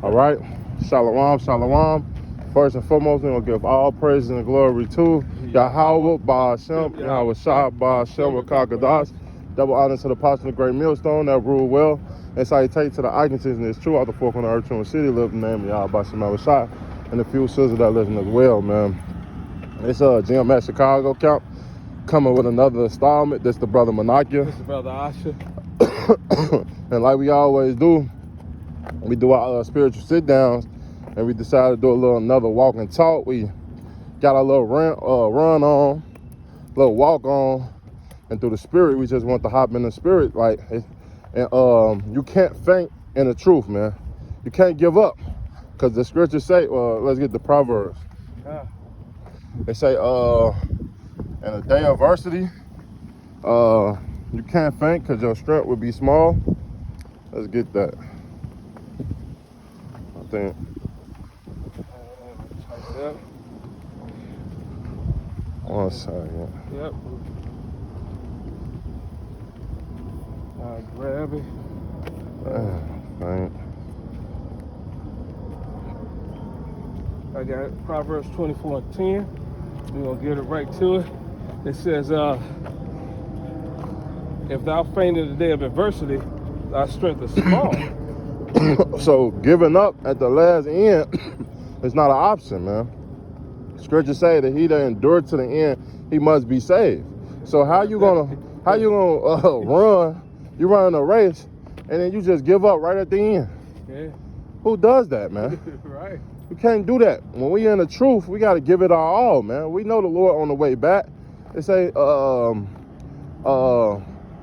All right. Shalom, shalom. First and foremost, we're going to give all praise and glory to Yahweh, Ba'ashem, Yahweh Shah, Ba'ashem, Wakakadas. Double honor to the apostle of the great millstone that rule well. And salutation to the icons and it's true out the fork on the earth, in the city, live in the name of Yahweh, Ba'ashem, Yahweh Shah, and the few sisters that listen as well, man. It's Jim at Chicago Camp coming with another installment. This the brother Manakia. This is brother Asha. And like we always do, we do our spiritual sit downs, and we decided to do another walk and talk. We got a little run on, little walk on, and through the spirit, we just want to hop in the spirit, like, and you can't faint in the truth, man. You can't give up, because the scriptures say, let's get the Proverbs. Yeah. They say, in a day of adversity, you can't faint because your strength will be small. Let's get that. I think. Yep. 1 second. Yep. Grab it. Faint. I got Proverbs 24:10. We're going to get it right to it. It says, if thou faint in the day of adversity, thy strength is small. So giving up at the last end is not an option, man. Scriptures say that he that endured to the end, he must be saved. So how you gonna run? You run a race and then you just give up right at the end. Yeah. Who does that, man? Right. You can't do that. When we in the truth, we got to give it our all, man. We know the Lord on the way back. They say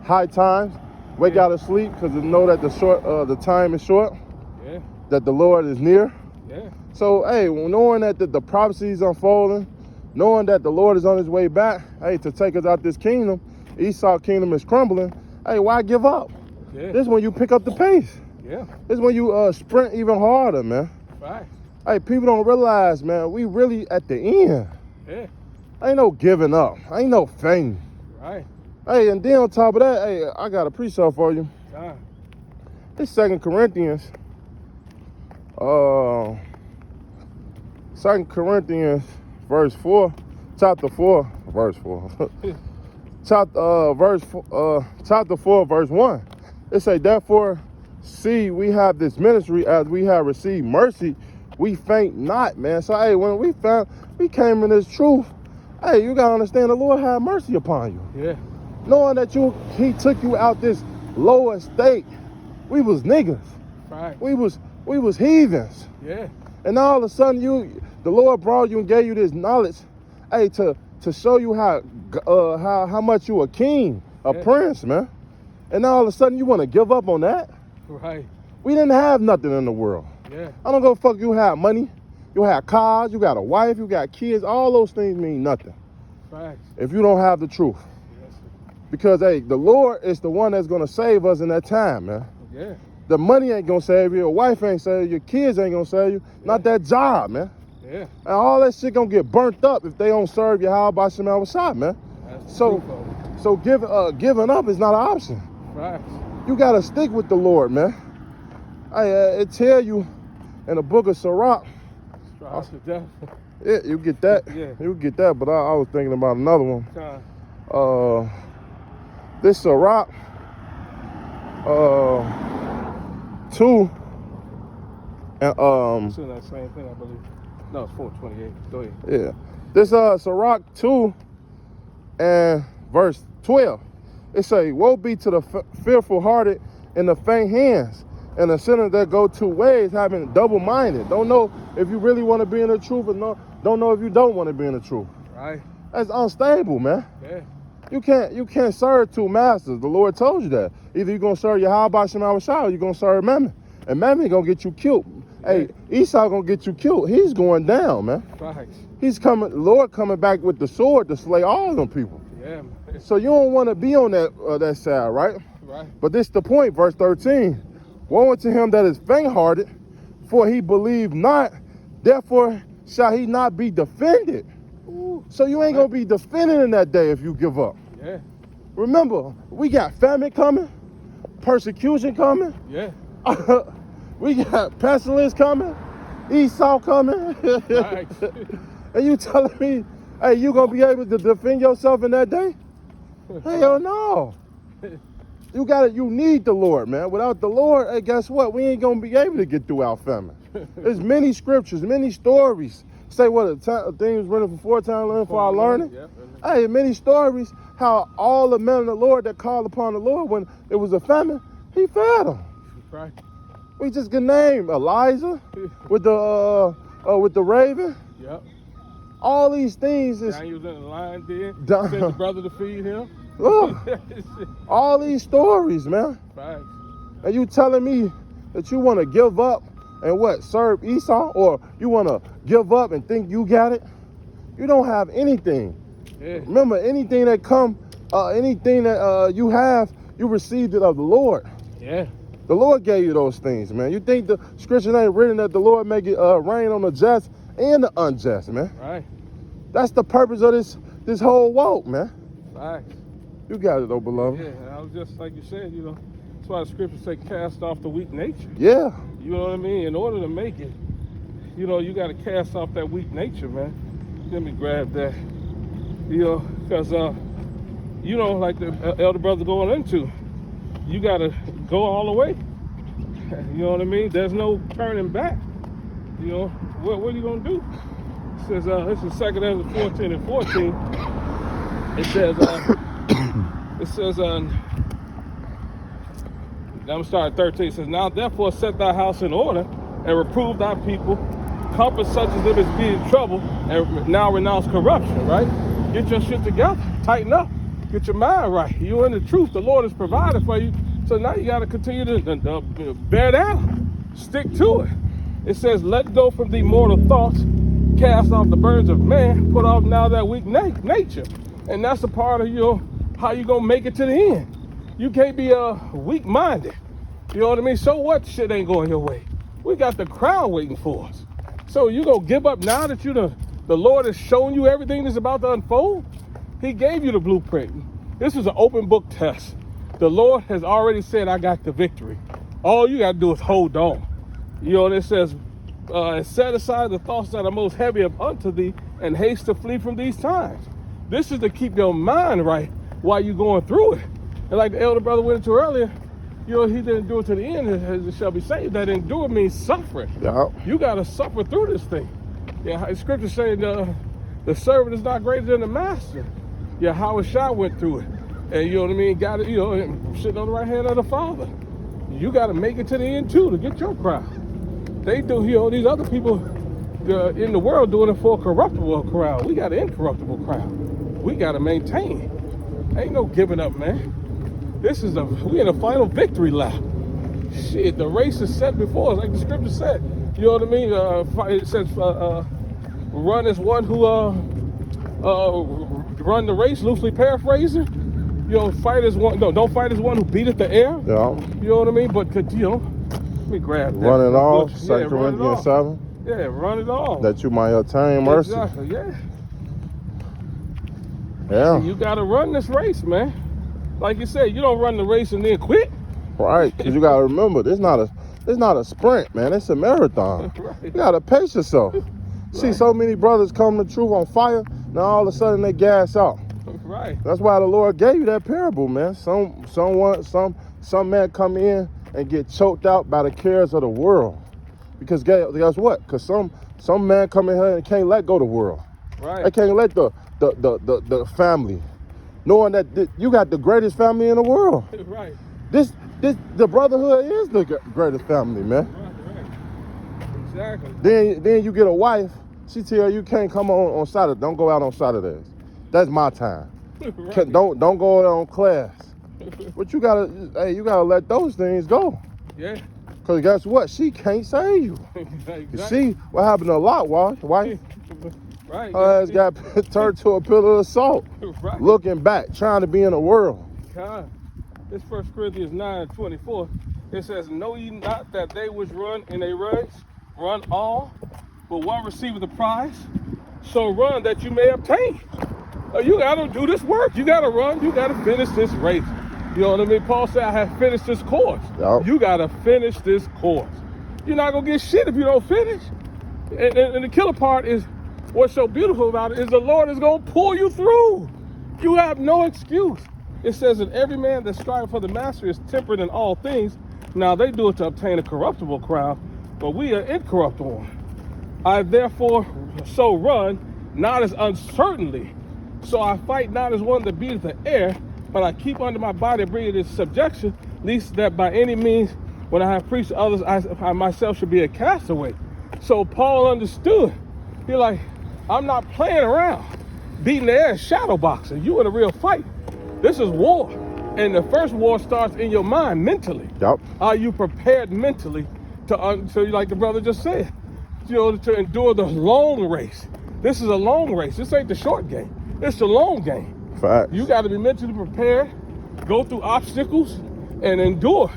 high times, wake out of sleep, because they know that the time is short. Yeah. That the Lord is near. Yeah. So, hey, knowing that the prophecy is unfolding, knowing that the Lord is on his way back, hey, to take us out this kingdom, Esau kingdom is crumbling. Hey, why give up? Yeah. This is when you pick up the pace. Yeah. This is when you sprint even harder, man. Right. Hey, people don't realize, man, we really at the end. Yeah. Ain't no giving up. Ain't no fainting. Right. Hey, and then on top of that, hey, I got a precept for you. God. It's 2 Corinthians. 2 Corinthians, verse 4, chapter 4, verse 4. Chapter 4, verse 1. It say, therefore, see, we have this ministry as we have received mercy. We faint not, man. So, hey, when we came in this truth, hey, you got to understand the Lord had mercy upon you. Yeah. Knowing that he took you out this lower state. We was niggas. Right. We was heathens. Yeah. And all of a sudden the Lord brought you and gave you this knowledge, hey, to show you how much you a king, a prince, man. And all of a sudden you want to give up on that? Right. We didn't have nothing in the world. Yeah. I don't go fuck, you have money, you have cars, you got a wife, you got kids, all those things mean nothing. Right. If you don't have the truth. Yes. Because, hey, the Lord is the one that's going to save us in that time, man. Yeah. The money ain't going to save you, your wife ain't save you, your kids ain't going to save you, not that job, man. Yeah. And all that shit going to get burnt up if they don't serve you how about Shemal Washad, man. That's So giving up is not an option. right. You got to stick with the Lord, man. It tell you in the book of Sirach. Strive to death. Yeah, you get that. Yeah. You get that, but I was thinking about another one. God. This Sirach 2 and It's in that same thing, I believe. No, it's 4:28. Go ahead. yeah. This Sirach 2 and verse 12. It say, woe be to the fearful hearted and the faint hands, and the sinner that go two ways, having double-minded. Don't know if you really want to be in the truth, or don't know if you don't want to be in the truth. Right. That's unstable, man. Yeah. You can't serve two masters. The Lord told you that. Either you're gonna serve Yahweh Shemal Washad, or you're gonna serve Mammon. And Mammon gonna get you killed. Yeah. Hey, Esau gonna get you killed. He's going down, man. Right. He's coming, Lord coming back with the sword to slay all of them people. Yeah. Man. So you don't want to be on that side, right? Right. But this the point, verse 13. Woe unto him that is faint-hearted, for he believed not, therefore shall he not be defended. Ooh. So you ain't gonna be defended in that day if you give up. Yeah. Remember, we got famine coming, persecution coming. Yeah. We got pestilence coming, Esau coming. Right. And you telling me, hey, you gonna be able to defend yourself in that day? Hell no. You need the Lord, man. Without the Lord, hey, guess what? We ain't gonna be able to get through our famine. There's many scriptures, many stories. Say what a thing was written for 4 times, learning for our learning. Yep. Hey, many stories how all the men of the Lord that called upon the Lord when it was a famine, he fed them. Right. We just can name Elijah with the raven. Yep. All these things is Daniel was in the lion den. Done. Sent the brother to feed him. look, all these stories, man. Right. And you telling me that you want to give up and what, serve Esau, or you want to give up and think you got it? You don't have anything. Yeah. Remember, anything that you have, you received it of the Lord. Yeah. The Lord gave you those things, man. You think the scripture ain't written that the Lord make it rain on the just and the unjust, man? Right. That's the purpose of this whole walk, man. Right. You got it though, beloved. Yeah. And I was just like you said, that's why the scriptures say cast off the weak nature. Yeah. You know what I mean? In order to make it, you got to cast off that weak nature, man. Let me grab that. Because, like the elder brother going into, you got to go all the way. You know what I mean? There's no turning back. What are you going to do? It says, this is 2 Ezra 14 and 14. It says, I'm going to start at 13. It says, now therefore set thy house in order and reprove thy people, comfort such as them as be in trouble, and now renounce corruption, right? Get your shit together, tighten up, get your mind right. You're in the truth, the Lord has provided for you, so now you got to continue to bear down, stick to it. It says, let go from thee mortal thoughts, cast off the burdens of man, put off now that weak nature. And that's a part of how you gonna make it to the end. You can't be weak-minded. You know what I mean? So what shit ain't going your way? We got the crown waiting for us. So you gonna give up now that the Lord has shown you everything that's about to unfold? He gave you the blueprint. This is an open book test. The Lord has already said, I got the victory. All you gotta do is hold on. It says, set aside the thoughts that are most heavy up unto thee and haste to flee from these times. This is to keep your mind right while you're going through it. And like the elder brother went into earlier, he didn't do it to the end, as it shall be saved. That endure means suffering. Yeah. You got to suffer through this thing. Yeah, scripture saying the servant is not greater than the master. Yeah, Howard Shaw went through it. And you know what I mean? Got it, sitting on the right hand of the Father. You got to make it to the end too to get your crown. They do, these other people in the world doing it for a corruptible crown. We got an incorruptible crown. We got to maintain. Ain't no giving up, man. We in a final victory lap. Shit, the race is set before us, like the scripture said. You know what I mean? It says, run as one who run the race, loosely paraphrasing. Fight as one. No, don't fight as one who beateth the air. Yeah. You know what I mean? But let me grab that. Run it all, Yeah, 2 Corinthians 7. Yeah, run it all. That you might attain mercy. Exactly. Yeah. Yeah. You gotta run this race, man. Like you said, you don't run the race and then quit. Right, because you got to remember, it's not a sprint, man. It's a marathon. Right. You got to pace yourself. See so many brothers come to truth on fire, now all of a sudden they gas out. Right. That's why the Lord gave you that parable, man. Some man come in and get choked out by the cares of the world. Because guess what? Because some man come in here and can't let go of the world. Right. They can't let the family, knowing that you got the greatest family in the world. Right. The brotherhood is the greatest family, man. Right. Exactly. Then you get a wife, she tell you can't come on Saturday. Don't go out on Saturdays. That's my time. Right. Don't go out on class. But you gotta let those things go. Yeah. Cause guess what? She can't save you. Exactly. You see what happened a lot, wife? Right. Her ass got turned to a pillar of salt. Right. Looking back, trying to be in the world. God. This 1 Corinthians 9:24. It says, know ye not that they which run in a race run all, but one receiveth the prize? So run that you may obtain. You got to do this work. You got to run. You got to finish this race. You know what I mean? Paul said, I have finished this course. Yep. You got to finish this course. You're not gonna get shit if you don't finish. And the killer part is, what's so beautiful about it is the Lord is gonna pull you through. You have no excuse. It says that every man that strives for the master is temperate in all things. Now they do it to obtain a corruptible crown, but we are incorruptible. I therefore so run, not as uncertainly. So I fight not as one that beateth the air, but I keep under my body, bring it into subjection, lest that by any means, when I have preached to others, I myself should be a castaway. So Paul understood. He's like, I'm not playing around, beating the air, shadow boxing. You in a real fight. This is war. And the first war starts in your mind, mentally. Yep. Are you prepared mentally to like the brother just said, to endure the long race? This is a long race. This ain't the short game. It's the long game. Facts. You got to be mentally prepared, go through obstacles, and endure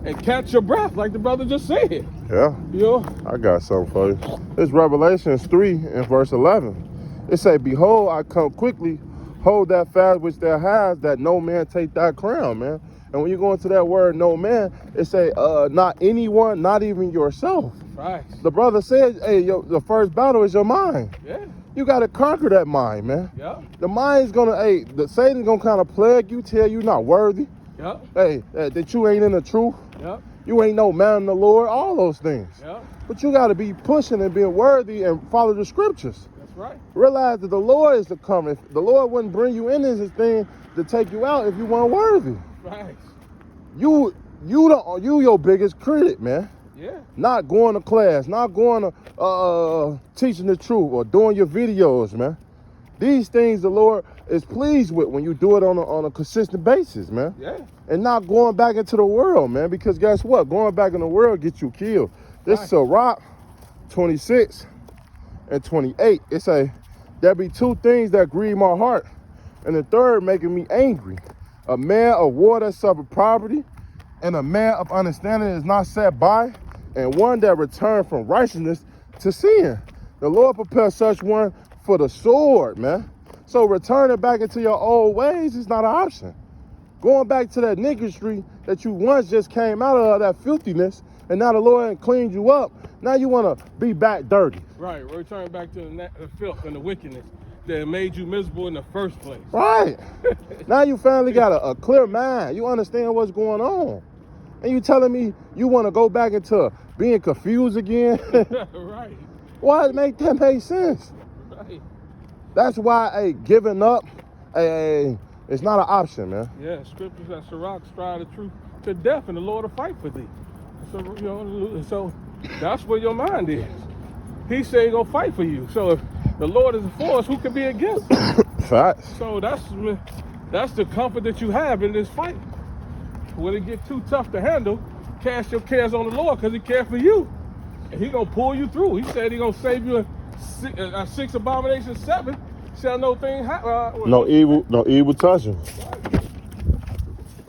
and catch your breath, like the brother just said. Yeah. You know? I got something for you. It's Revelations 3 and verse 11. It say, behold, I come quickly, hold that fast which thou hast, that no man take thy crown, man. And when you go into that word, no man, it say, not anyone, not even yourself. Right. The brother said, hey, the first battle is your mind. Yeah. You got to conquer that mind, man. Yeah. The mind's going to, the Satan's going to kind of plague you, tell you not worthy. Yeah. Hey, that you ain't in the truth. Yeah. You ain't no man in the Lord, all those things. Yeah. But you got to be pushing and being worthy and follow the scriptures. That's right. Realize that the Lord is to come. If the Lord wouldn't bring you in this thing to take you out if you weren't worthy. Right. You your biggest critic, man. Yeah. Not going to class, not going to teaching the truth or doing your videos, man. These things the Lord is pleased with when you do it on a consistent basis, man. Yeah. And not going back into the world, man, because guess what? Going back in the world gets you killed. This is Sirach 26 and 28. It say, there be two things that grieve my heart, and the third making me angry. A man of war that suffer poverty, and a man of understanding is not set by, and one that return from righteousness to sin. The Lord prepares such one for the sword, man. So returning back into your old ways is not an option. Going back to that niggardry that you once just came out of, that filthiness, and now the Lord cleaned you up. Now you want to be back dirty. Right. We're returning back to the filth and the wickedness that made you miserable in the first place. Right. Now you finally got a clear mind. You understand what's going on. And you telling me you want to go back into being confused again? Right. Why make that make sense? Right. That's why giving up it's not an option, man. Yeah, scriptures that Sirach strive the truth to death, and the Lord will fight for thee. So, so that's where your mind is. He said he's gonna fight for you. So if the Lord is for us, who can be against us? Facts. So that's the comfort that you have in this fight. When it get too tough to handle, cast your cares on the Lord, because he cares for you. And he gonna pull you through. He said he gonna save you in 6 abominations 7. Shall no thing no evil touch you.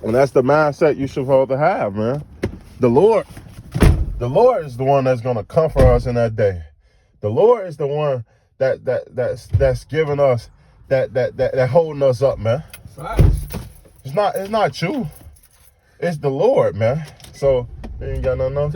And that's the mindset you should hold to have, man. The Lord is the one that's gonna comfort us in that day. The Lord is the one that's giving us that holding us up, man. Facts. It's not you. It's the Lord, man. So you ain't got nothing else?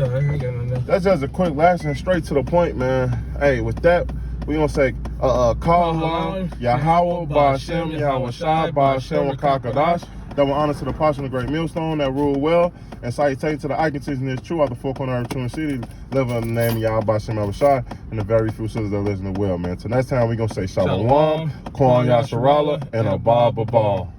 That's just a quick lesson, straight to the point, man. Hey, with that, we gonna say call on Yahweh Ba'Shem Yahweh Shai Ba'Shem Kakadash. Double honor to the apostle of the great millstone that rule well, and salutation to the icons in this true out the four corner of the true city, live in the name of Yahweh Ba'Shem Yahweh Shai, and the very few sisters that lives in the well, man. So next time we gonna say Shalom, Kwan Yasharala, and Abba Babal.